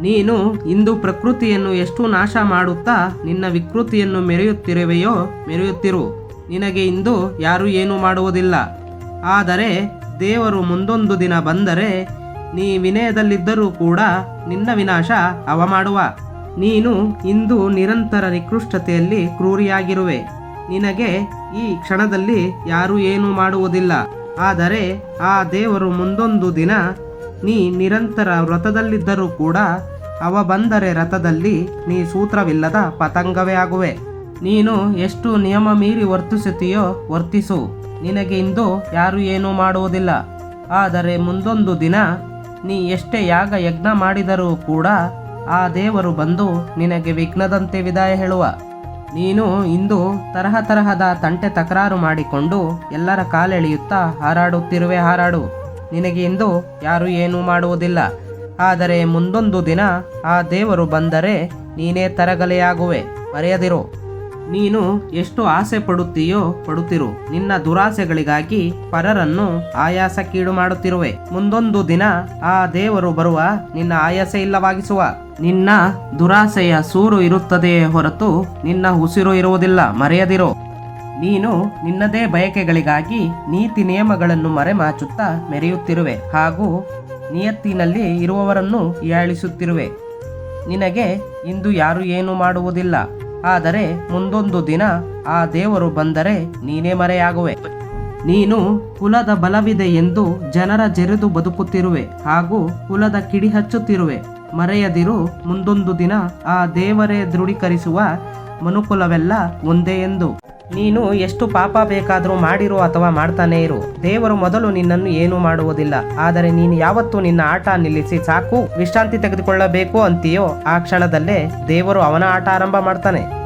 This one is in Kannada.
ನೀನು ಇಂದು ಪ್ರಕೃತಿಯನ್ನು ಎಷ್ಟು ನಾಶ ಮಾಡುತ್ತಾ ನಿನ್ನ ವಿಕೃತಿಯನ್ನು ಮೆರೆಯುತ್ತಿರು. ನಿನಗೆ ಇಂದು ಯಾರೂ ಏನೂ ಮಾಡುವುದಿಲ್ಲ. ಆದರೆ ದೇವರು ಮುಂದೊಂದು ದಿನ ಬಂದರೆ ನೀ ವಿನಯದಲ್ಲಿದ್ದರೂ ಕೂಡ ನಿನ್ನ ವಿನಾಶ ಅವ ಮಾಡುವ. ನೀನು ಇಂದು ನಿರಂತರ ನಿಕೃಷ್ಟತೆಯಲ್ಲಿ ಕ್ರೂರಿಯಾಗಿರುವೆ. ನಿನಗೆ ಈ ಕ್ಷಣದಲ್ಲಿ ಯಾರೂ ಏನೂ ಮಾಡುವುದಿಲ್ಲ. ಆದರೆ ಆ ದೇವರು ಮುಂದೊಂದು ದಿನ ನೀ ನಿರಂತರ ವ್ರತದಲ್ಲಿದ್ದರೂ ಕೂಡ ಅವ ಬಂದರೆ ರಥದಲ್ಲಿ ನೀ ಸೂತ್ರವಿಲ್ಲದ ಪತಂಗವೇ ಆಗುವೆ. ನೀನು ಎಷ್ಟು ನಿಯಮ ಮೀರಿ ವರ್ತಿಸುತ್ತೀಯೋ ವರ್ತಿಸು. ನಿನಗೆ ಇಂದು ಯಾರೂ ಏನೂ ಮಾಡುವುದಿಲ್ಲ. ಆದರೆ ಮುಂದೊಂದು ದಿನ ನೀ ಎಷ್ಟೇ ಯಾಗ ಯಜ್ಞ ಮಾಡಿದರೂ ಕೂಡ ಆ ದೇವರು ಬಂದು ನಿನಗೆ ವಿಘ್ನದಂತೆ ವಿದಾಯ ಹೇಳುವ. ನೀನು ಇಂದು ತರಹದ ತಂಟೆ ತಕರಾರು ಮಾಡಿಕೊಂಡು ಎಲ್ಲರ ಕಾಲೆಳೆಯುತ್ತಾ ಹಾರಾಡು. ನಿನಗೆ ಇಂದು ಯಾರೂ ಏನೂ ಮಾಡುವುದಿಲ್ಲ. ಆದರೆ ಮುಂದೊಂದು ದಿನ ಆ ದೇವರು ಬಂದರೆ ನೀನೇ ತರಗಲೆಯಾಗುವೆ. ಮರೆಯದಿರು. ನೀನು ಎಷ್ಟು ಆಸೆ ಪಡುತ್ತಿರು. ನಿನ್ನ ದುರಾಸೆಗಳಿಗಾಗಿ ಪರರನ್ನು ಆಯಾಸಕ್ಕೀಡು ಮಾಡುತ್ತಿರುವೆ. ಮುಂದೊಂದು ದಿನ ಆ ದೇವರು ಬರುವ ನಿನ್ನ ಆಯಾಸ ಇಲ್ಲವಾಗಿಸುವ. ನಿನ್ನ ದುರಾಸೆಯ ಸೂರು ಇರುತ್ತದೆಯೇ ಹೊರತು ನಿನ್ನ ಉಸಿರು ಇರುವುದಿಲ್ಲ. ಮರೆಯದಿರು. ನೀನು ನಿನ್ನದೇ ಬಯಕೆಗಳಿಗಾಗಿ ನೀತಿ ನಿಯಮಗಳನ್ನು ಮರೆಮಾಚುತ್ತಾ ಮೆರೆಯುತ್ತಿರುವೆ ಹಾಗೂ ನಿಯತ್ತಿನಲ್ಲಿ ಇರುವವರನ್ನು ಹೀಯಾಳಿಸುತ್ತಿರುವೆ. ನಿನಗೆ ಇಂದು ಯಾರೂ ಏನೂ ಮಾಡುವುದಿಲ್ಲ. ಆದರೆ ಮುಂದೊಂದು ದಿನ ಆ ದೇವರು ಬಂದರೆ ನೀನೇ ಮರೆಯಾಗುವೆ. ನೀನು ಕುಲದ ಬಲವಿದೆ ಎಂದು ಜನರ ಜೆರೆದು ಬದುಕುತ್ತಿರುವೆ ಹಾಗೂ ಕುಲದ ಕಿಡಿ ಹಚ್ಚುತ್ತಿರುವೆ. ಮರೆಯದಿರು, ಮುಂದೊಂದು ದಿನ ಆ ದೇವರೇ ದೃಢೀಕರಿಸುವ ಮನುಕುಲವೆಲ್ಲ ಒಂದೇ ಎಂದು. ನೀನು ಎಷ್ಟು ಪಾಪ ಬೇಕಾದರೂ ಮಾಡಿರು ಅಥವಾ ಮಾಡ್ತಾನೇ ಇರು, ದೇವರು ಮೊದಲು ನಿನ್ನನ್ನು ಏನೂ ಮಾಡುವುದಿಲ್ಲ. ಆದರೆ ನೀನು ಯಾವತ್ತು ನಿನ್ನ ಆಟ ನಿಲ್ಲಿಸಿ ಸಾಕು ವಿಶ್ರಾಂತಿ ತೆಗೆದುಕೊಳ್ಳಬೇಕು ಅಂತೀಯೋ ಆ ಕ್ಷಣದಲ್ಲೇ ದೇವರು ಅವನ ಆಟ ಆರಂಭ ಮಾಡ್ತಾನೆ.